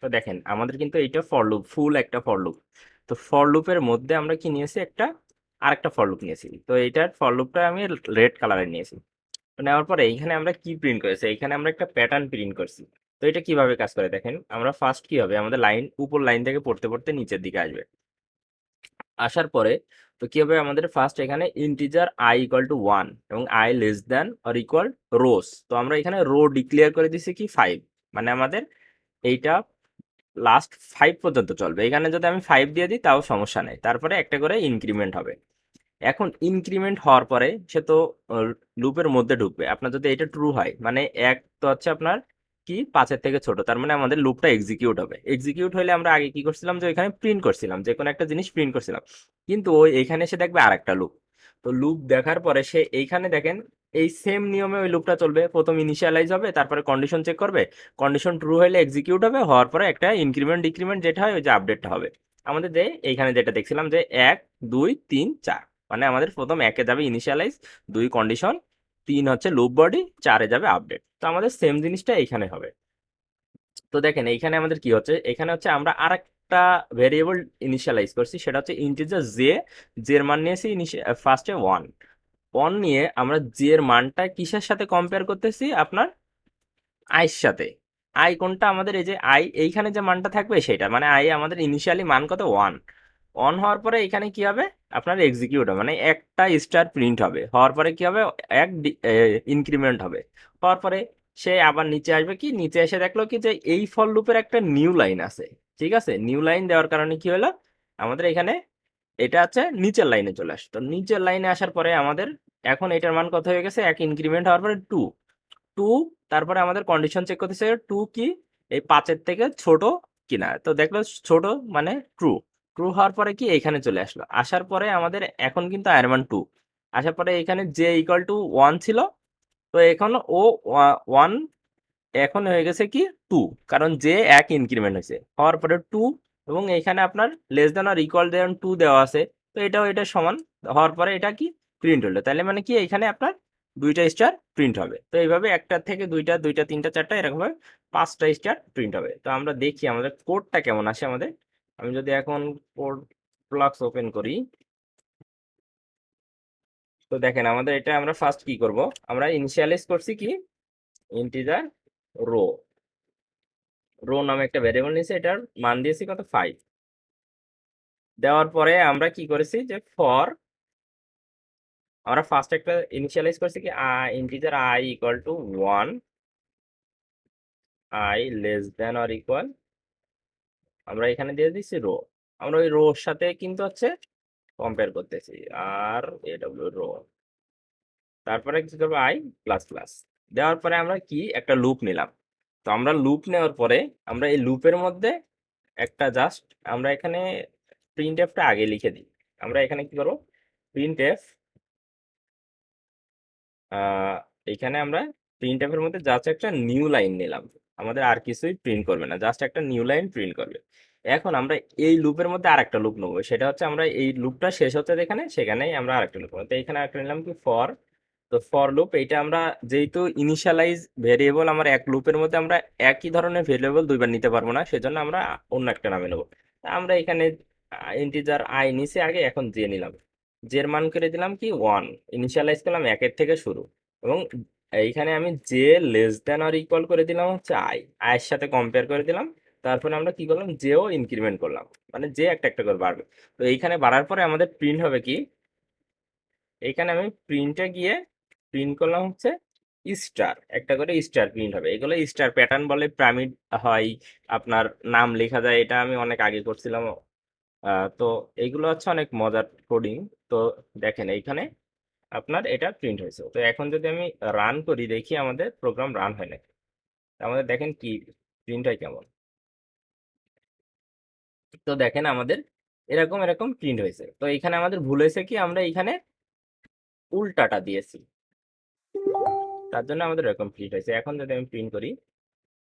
তো দেখেন আমাদের কিন্তু এইটা ফর লুপ, ফুল একটা ফর লুপ। তো ফর লুপের মধ্যে আমরা কি নিয়েছি, একটা আরেকটা ফর লুপ নিয়েছি। তো এইটার ফর লুপটা আমি রেড কালারে নিয়েছি। তো নেওয়ার পরে এইখানে আমরা কি প্রিন্ট করেছি, এইখানে আমরা একটা প্যাটার্ন প্রিন্ট করছি। তো এটা কিভাবে কাজ করে দেখেন, আমরা ফার্স্ট কি হবে, আমাদের লাইন উপর লাইন থেকে পড়তে পড়তে নিচের দিকে আসবে। আসার পরে তো কি হবে, আমাদের ফার্স্ট এখানে ইন্টিজার আই ইকুয়াল টু 1 এবং I less than or equal rose. তো আমরা এখানে রো ডিক্লেয়ার করে দিছি কি 5, মানে আমাদের এইটা লাস্ট 5 পর্যন্ত চলবে। এখানে যদি আমি 5 দিয়ে দিই তাও সমস্যা নেই, তারপরে একটা করে ইনক্রিমেন্ট হবে। এখন ইনক্রিমেন্ট হওয়ার পরে সে তো লুপের মধ্যে ঢুকবে। আপনার যদি এটা ট্রু হয় মানে এক, তো হচ্ছে আপনার কি 5-এর থেকে ছোট, তার মানে আমাদের লুপটা এক্সিকিউট হবে। এক্সিকিউট হলে আমরা আগে কি করছিলাম, যে ওইখানে প্রিন্ট করছিলাম, যে কোনো একটা জিনিস প্রিন্ট করছিলাম। কিন্তু ওই এইখানে সে দেখবে আরেকটা লুপ। তো লুপ দেখার পরে সে এইখানে দেখেন এই সেম নিয়মে ওই লুপটা চলবে। প্রথম ইনিশিয়ালাইজ হবে, তারপরে কন্ডিশন চেক করবে, কন্ডিশন ট্রু হলে এক্সিকিউট হবে, হওয়ার পরে একটা ইনক্রিমেন্ট ডিক্রিমেন্ট যেটা হয় ওই যে আপডেটটা হবে। আমাদের যে এইখানে যেটা দেখছিলাম যে 1 2 3 4, মানে আমাদের প্রথম 1-এ যাবে ইনিশিয়ালাইজ, 2 কন্ডিশন, 3 হচ্ছে লুপ বডি, 4-এ যাবে আপডেট। তো আমাদের সেম জিনিসটা এইখানে হবে। তো দেখেন এইখানে আমাদের কি হচ্ছে, এখানে হচ্ছে আমরা আরেকটা ভেরিয়েবল ইনিশিয়ালাইজ করছি, সেটা হচ্ছে ইন্টিজার জে। জের মান নিয়েছি ফার্স্টে 1। 1 নিয়ে আমরা জে এর মানটা কিসের সাথে কম্পেয়ার করতেছি, আপনার আইয়ের সাথে। আই কোনটা, আমাদের এই যে আই এইখানে যে মানটা থাকবে সেটা, মানে আই আমাদের ইনিশিয়ালি মান কত 1। অন হওয়ার পরে এখানে কি হবে, আপনার এক্সিকিউট হবে, মানে একটা স্টার প্রিন্ট হবে। হওয়ার পরে কি হবে, এক ইনক্রিমেন্ট হবে। হওয়ার পরে সে আবার নিচে আসবে, কি নিচে এসে দেখলো কি যে এই ফর লুপের একটা নিউ লাইন আছে। ঠিক আছে, নিউ লাইন দেওয়ার কারণে কি হলো, আমাদের এখানে এটা হচ্ছে নিচের লাইনে চলে আসে। তো নিচের লাইনে আসার পরে আমাদের এখন এটার মান কত হয়ে গেছে, এক ইনক্রিমেন্ট হওয়ার পরে 2। 2, তারপরে আমাদের কন্ডিশন চেক করতেছে 2 কি এই 5-এর থেকে ছোট কিনা। তো দেখলো ছোট, মানে ট্রু। ট্রু হওয়ার পরে কি এখানে চলে আসলো। আসার পরে আমাদের এখন কিন্তু আয়রন 2 আসার পরে এখানে জে ইকুয়াল টু 1 ছিল। তো এখন ও 1 এখন হয়ে গেছে কি 2, কারণ যে এক ইনক্রিমেন্ট হয়েছে। হওয়ার পরে 2 এবং এখানে আপনার লেস দেন আর ইকুয়াল দেন 2 দেওয়া আছে। তো এটাও এটা সমান। হওয়ার পরে এটা কি প্রিন্ট হলো, তাহলে মানে কি এখানে আপনার দুইটা স্টার প্রিন্ট হবে। তো এইভাবে একটা থেকে দুইটা, দুইটা তিনটা চারটা, এরকম ভাবে 5টা স্টার প্রিন্ট হবে। তো আমরা দেখি আমাদের কোডটা কেমন আসে আমাদের। আমি যদি এখন কোড ব্লকস ওপেন করি, তো দেখেন আমাদের এটা আমরা ফার্স্ট কি করব, আমরা ইনিশিয়ালাইজ করছি কি ইন্টিজার রো। রো নামে একটা ভ্যারিয়েবল নিয়েছি, এটার মান দিয়েছি কত 5। দেওয়ার পরে আমরা কি করেছি, যে ফর আমরা ফার্স্ট একটা ইনিশিয়ালাইজ করছি কি integer I equal to 1, I less than or equal, আমরা এখানে দিয়ে দিচ্ছি রো। আমরা ওই রোর সাথে কিন্তু হচ্ছে কম্পেয়ার করতেছি, আর এডব্লিউ রো। তারপরে কি করবো, আই প্লাস প্লাস। দেওয়ার পরে আমরা কি একটা লুপ নিলাম। তো আমরা লুপ নেওয়ার পরে আমরা এই লুপের মধ্যে একটা জাস্ট আমরা এখানে প্রিন্ট এফটা আগে লিখে দিই। আমরা এখানে কি করবো, প্রিন্ট এফ, এইখানে আমরা প্রিন্ট এফের মধ্যে জাস্ট একটা নিউ লাইন নিলাম। আমাদের আর কিছুই প্রিন্ট করবে না, জাস্ট একটা নিউ লাইন প্রিন্ট করবে। এখন আমরা এই লুপের মধ্যে আরেকটা লুপ নেবো, সেটা হচ্ছে আমরা এই লুপটা শেষ হচ্ছে যেখানে, সেখানেই আমরা আরেকটা লুপ নেবো। তো এখানে আরেকটা নিলাম কি ফর। তো ফর লুপ এইটা আমরা যেহেতু ইনিশিয়ালাইজ ভেরিয়েবল, আমার এক লুপের মধ্যে আমরা একই ধরনের ভেরিয়েবল দুইবার নিতে পারবো না, সেজন্য আমরা অন্য একটা নামে নেবো। তা আমরা এখানে ইন্টিজার আই নিচে আগে, এখন জে নিলাম। জের মান করে দিলাম কি 1, ইনিশিয়ালাইজ করলাম 1-এর থেকে শুরু। এবং এইখানে আমি জে লেস দেন আর ইকুয়াল করে দিলাম হচ্ছে আয়ের সাথে কম্পেয়ার করে দিলাম। তারপরে আমরা কি করলাম, জেও ইনক্রিমেন্ট করলাম, মানে যে একটা একটা করে বাড়বে। তো এইখানে বাড়ার পরে আমাদের প্রিন্ট হবে কি, এইখানে আমি প্রিন্টে গিয়ে প্রিন্ট করলাম হচ্ছে স্টার, একটা করে স্টার প্রিন্ট হবে। এগুলো স্টার প্যাটার্ন বলে, পিরামিড হয়, আপনার নাম লেখা যায়, এটা আমি অনেক আগে করছিলাম। তো এইগুলো হচ্ছে অনেক মজার কোডিং। তো দেখেন এইখানে আপনার এটা প্রিন্ট হয়েছে। তো এখন যদি আমি রান করি, দেখি আমাদের প্রোগ্রাম রান হয় নাকি। আমাদের দেখেন কি প্রিন্ট হয় কেমন। তো দেখেন আমাদের এরকম এরকম প্রিন্ট হয়েছে। তো এখানে আমাদের ভুল হয়েছে কি, আমরা এখানে উল্টাটা দিয়েছি, তার জন্য আমাদের এরকম প্রিন্ট হয়েছে। এখন যদি আমি প্রিন্ট করি,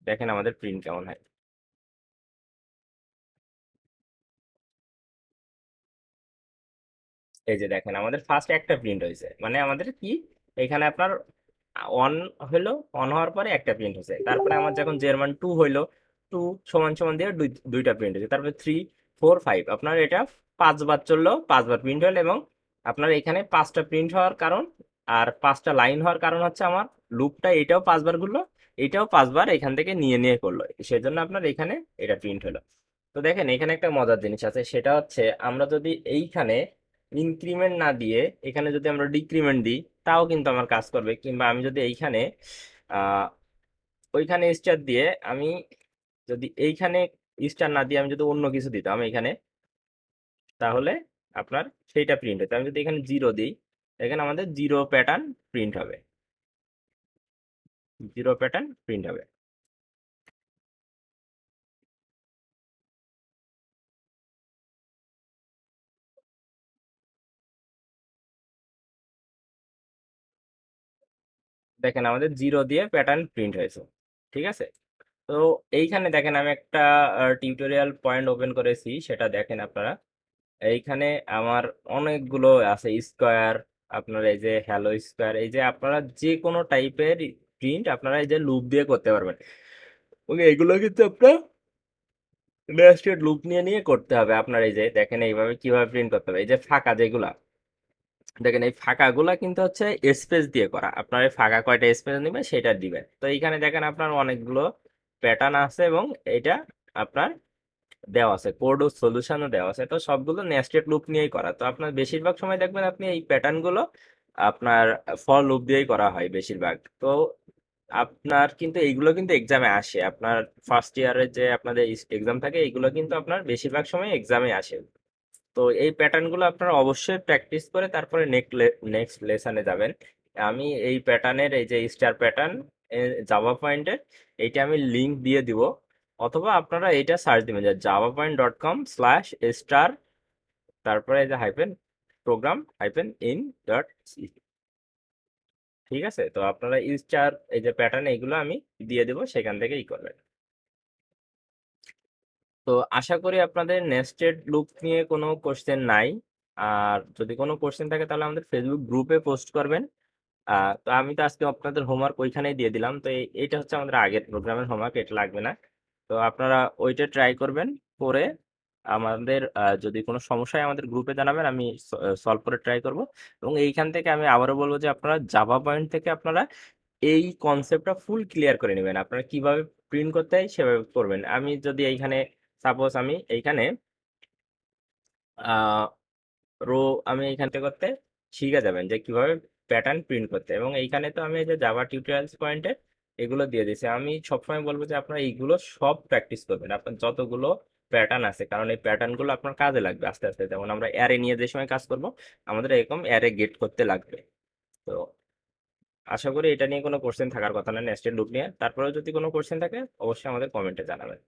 দেখেন আমাদের প্রিন্ট কেমন হয়। এই যে দেখেন আমাদের ফার্স্ট একটা প্রিন্ট হয়েছে, মানে আমাদের কি এখানে আপনার অন হলো, অন হওয়ার পরে একটা প্রিন্ট হয়েছে। তারপরে আমার যখন জার্মান 2 হইলো, টু সমান সমান দিয়ে দুইটা প্রিন্ট হয়েছে, তারপরে 3 4 5 আপনার এটা 5 বার চললেও 5 বার প্রিন্ট হলো, এবং আপনার এখানে 5টা প্রিন্ট হওয়ার কারণ আর 5টা লাইন হওয়ার কারণ হচ্ছে আমার লুপটা এটাও 5 বার ঘুরলো, এটাও 5 বার এখান থেকে নিয়ে নিয়ে করলো, সেজন্য আপনার এখানে এটা প্রিন্ট হলো। তো দেখেন এখানে একটা মজার জিনিস আছে, সেটা হচ্ছে আমরা যদি এইখানে ইনক্রিমেন্ট না দিয়ে এখানে যদি আমরা ডিক্রিমেন্ট দিই তাও কিন্তু আমার কাজ করবে, কিংবা আমি যদি এইখানে আহ ওইখানে স্টার দিয়ে আমি যদি এইখানে স্টার না দিয়ে আমি যদি অন্য কিছু দিতাম এখানে, তাহলে আপনার সেইটা প্রিন্ট হতো। আমি যদি এখানে 0 দিই, এখানে আমাদের 0 প্যাটার্ন প্রিন্ট হবে, 0 প্যাটার্ন প্রিন্ট হবে। দেখেন আমাদের 0 দিয়ে প্যাটার্ন প্রিন্ট হয়েছে, ঠিক আছে। তো এইখানে দেখেন আমি একটা টিউটোরিয়াল পয়েন্ট ওপেন করেছি, সেটা দেখেন আপনারা। এইখানে আমার অনেকগুলো আছে স্কোয়ার, আপনার এই যে হ্যালো স্কোয়ার, এই যে আপনারা যে কোনো টাইপের প্রিন্ট আপনারা এই যে লুপ দিয়ে করতে পারবেন। ওকে, এগুলো কিন্তু আপনার নেস্টেড লুপ নিয়ে নিয়ে করতে হবে আপনার। এই যে দেখেন এইভাবে কিভাবে প্রিন্ট করতে হবে, এই যে ফাঁকা যেগুলা দেখেন, এই ফাঁকাগুলা কিন্তু হচ্ছে স্পেস দিয়ে করা। আপনার এই ফাঁকা কয়টা স্পেস নেবে সেটা দিবেন। তো এইখানে দেখেন আপনার অনেকগুলো প্যাটার্ন আছে, এবং এটা আপনার দেওয়া আছে, কোড ও সলিউশনও দেওয়া আছে। তো সবগুলো নেস্টেড লুপ নিয়েই করা। তো আপনার বেশিরভাগ সময় দেখবেন আপনি এই প্যাটার্ন গুলো আপনার ফর লুপ দিয়েই করা হয় বেশিরভাগ। তো আপনার কিন্তু এইগুলো কিন্তু এক্সামে আসে, আপনার ফার্স্ট ইয়ারের যে আপনাদের এক্সাম থাকে এইগুলো কিন্তু আপনার বেশিরভাগ সময় এক্সামে আসে। তো এই প্যাটার্ন গুলো আপনারা অবশ্যই প্র্যাকটিস করে তারপরে নেক্সট লেসনে যাবেন। আমি এই প্যাটার্নের এই যে স্টার প্যাটার্ন জাভা পয়েন্টের এইটা আমি লিংক দিয়ে দিব, অথবা আপনারা এটা সার্চ দিবেন যে javapoint.com/star, তারপরে এই যে hyphen program hyphen in dot C. ঠিক আছে, তো আপনারা স্টার এই যে প্যাটার্ন এইগুলো আমি দিয়ে দেবো, সেখান থেকে ই করবেন। তো আশা করি আপনাদের নেস্টেড লুপ নিয়ে কোনো কোশ্চেন নাই। আর যদি কোনো কোশ্চেন থাকে তাহলে আমাদের ফেসবুক গ্রুপে পোস্ট করবেন। তো আমি তো আজকে আপনাদের হোমওয়ার্ক ওইখানেই দিয়ে দিলাম। তো এইটা হচ্ছে আমাদের আগের প্রোগ্রামের হোমওয়ার্ক, এটা লাগবে না। তো আপনারা ওইটা ট্রাই করবেন করে আমাদের যদি কোনো সমস্যা হয় আমাদের গ্রুপে জানাবেন, আমি সলভ করে ট্রাই করব। এবং এইখান থেকে আমি আবারও বলবো যে আপনারা জাভা পয়েন্ট থেকে আপনারা এই কনসেপ্টটা ফুল ক্লিয়ার করে নেবেন, আপনারা কিভাবে প্রিন্ট করতে হয় সেভাবে করবেন। আমি যদি এইখানে সাপোজ আমি এইখানে রো আমি এইখান থেকে করতে শিখে যাবেন যে কিভাবে প্যাটার্ন প্রিন্ট করতে। এবং এইখানে তো আমি এই যে জাভা টিউটোরিয়ালস পয়েন্টে এগুলো দিয়ে দিয়েছি। আমি সবসময় বলবো যে আপনারা এইগুলো সব প্র্যাকটিস করবেন, আপনার যতগুলো প্যাটার্ন আছে, কারণ এই প্যাটার্ন গুলো আপনার কাজে লাগবে আস্তে আস্তে। যেমন আমরা অ্যারে নিয়ে যে সময় কাজ করব, আমাদের এরকম অ্যারে গেট করতে লাগবে। তো আশা করি এটা নিয়ে কোনো কোশ্চেন থাকার কথা না নেস্টেড লুপ নিয়ে। তারপরেও যদি কোনো কোশ্চেন থাকে অবশ্যই আমাদের কমেন্টে জানাবেন।